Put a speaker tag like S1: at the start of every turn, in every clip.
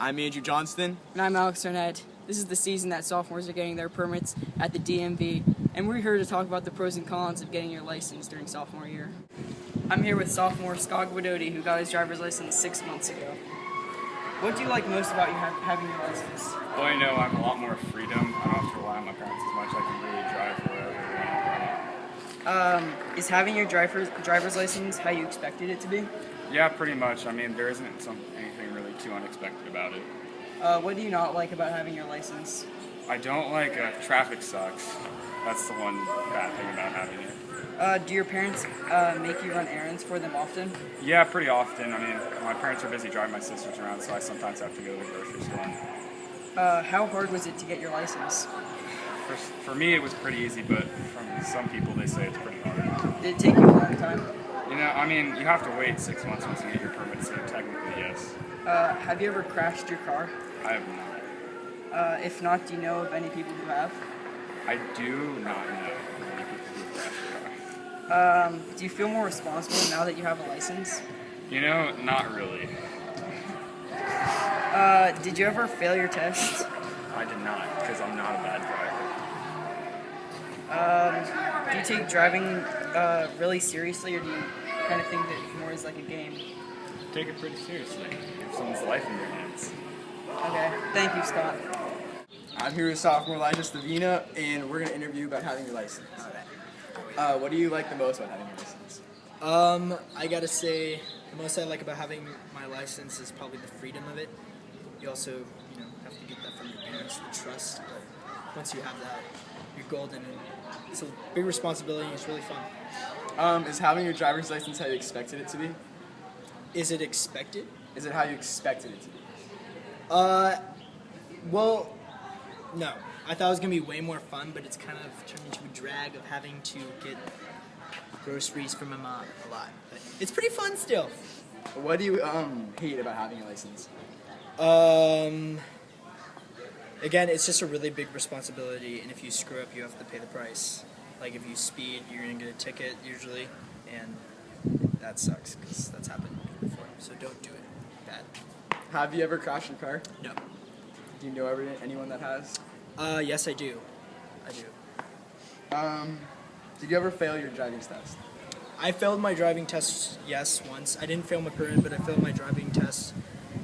S1: I'm Andrew Johnston.
S2: And I'm Alex Harnett. This is the season that sophomores are getting their permits at the DMV, and we're here to talk about the pros and cons of getting your license during sophomore year. I'm here with sophomore Scott Guidotti, who got his driver's license 6 months ago. What do you like most about having your license?
S3: Well, I know I have a lot more freedom. I don't have to rely on my parents as much. I can really drive wherever.
S2: Is having your driver's license how you expected it to be?
S3: Yeah, pretty much. I mean, there isn't anything really too unexpected about it.
S2: What do you not like about having your license?
S3: I don't like traffic sucks. That's the one bad thing about having it.
S2: Do your parents make you run errands for them often?
S3: Yeah, pretty often. I mean, my parents are busy driving my sisters around, so I sometimes have to go to the grocery store.
S2: How hard was it to get your license?
S3: For me, it was pretty easy, but from some people, they say it's pretty hard.
S2: Did it take you a long time?
S3: You know, I mean, you have to wait 6 months once you get your permit, so technically, yes.
S2: Have you ever crashed your car?
S3: I have not.
S2: If not, do you know of any people who have?
S3: I do not know any people who have crashed a car.
S2: Do you feel more responsible now that you have a license?
S3: You know, not really.
S2: Did you ever fail your test?
S3: I did not, because I'm not a bad driver.
S2: Do you take driving really seriously, or do you kind of think that it more is like a game?
S3: Take it pretty seriously. You have someone's life in your hands.
S2: Okay, thank you, Scott.
S1: I'm here with sophomore Elijah Stavina, and we're going to interview you about having your license. What do you like the most about having your license?
S4: I gotta say, the most I like about having my license is probably the freedom of it. You also, have to get that from your parents, the trust. But once you have that, you're golden, and it's a big responsibility, and it's really fun.
S1: Is having your driver's license how you expected it to be?
S4: Is it expected?
S1: Is it how you expected it to be?
S4: Well, no. I thought it was gonna be way more fun, but it's kind of turned into a drag of having to get groceries from my mom a lot. But it's pretty fun still.
S1: What do you hate about having a license?
S4: Again, it's just a really big responsibility, and if you screw up, you have to pay the price. Like if you speed, you're gonna get a ticket usually, and that sucks because that's happened before. So don't do it. Bad.
S1: Have you ever crashed your car?
S4: No.
S1: Do you know anyone that has?
S4: Yes, I do.
S1: Did you ever fail your driving test?
S4: I failed my driving test, yes, once. I didn't fail my permit, but I failed my driving test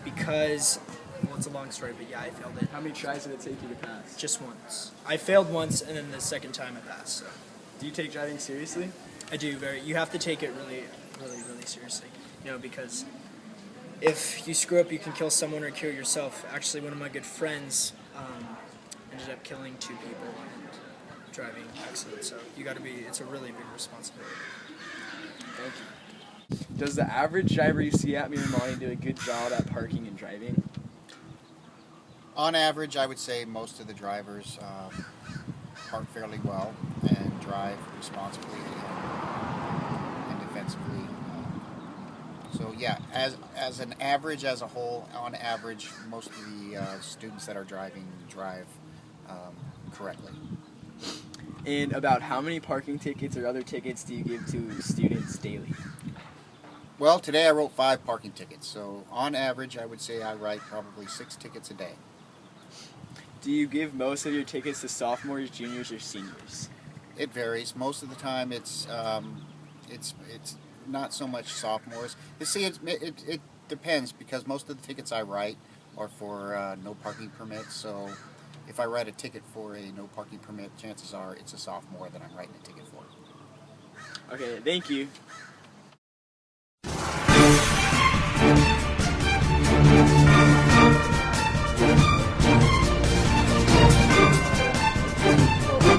S4: because, well, it's a long story, but yeah, I failed it.
S1: How many tries did it take you to pass?
S4: Just once. I failed once, and then the second time I passed. So.
S1: Do you take driving seriously?
S4: I do. You have to take it really, really, really seriously. Because if you screw up, you can kill someone or kill yourself. Actually, one of my good friends ended up killing 2 people in driving accident. So it's a really big responsibility.
S1: Thank you. Does the average driver you see at Miramani do a good job at parking and driving?
S5: On average, I would say most of the drivers park fairly well and drive responsibly and defensively. So yeah, as an average, as a whole, on average, most of the students that are driving drive correctly.
S1: And about how many parking tickets or other tickets do you give to students daily?
S5: Well, today I wrote 5 parking tickets, so on average, I would say I write probably 6 tickets a day.
S1: Do you give most of your tickets to sophomores, juniors, or seniors?
S5: It varies. Most of the time, it's not so much sophomores. You see, it depends because most of the tickets I write are for no parking permits. So if I write a ticket for a no parking permit, chances are it's a sophomore that I'm writing a ticket for.
S1: Okay, thank you.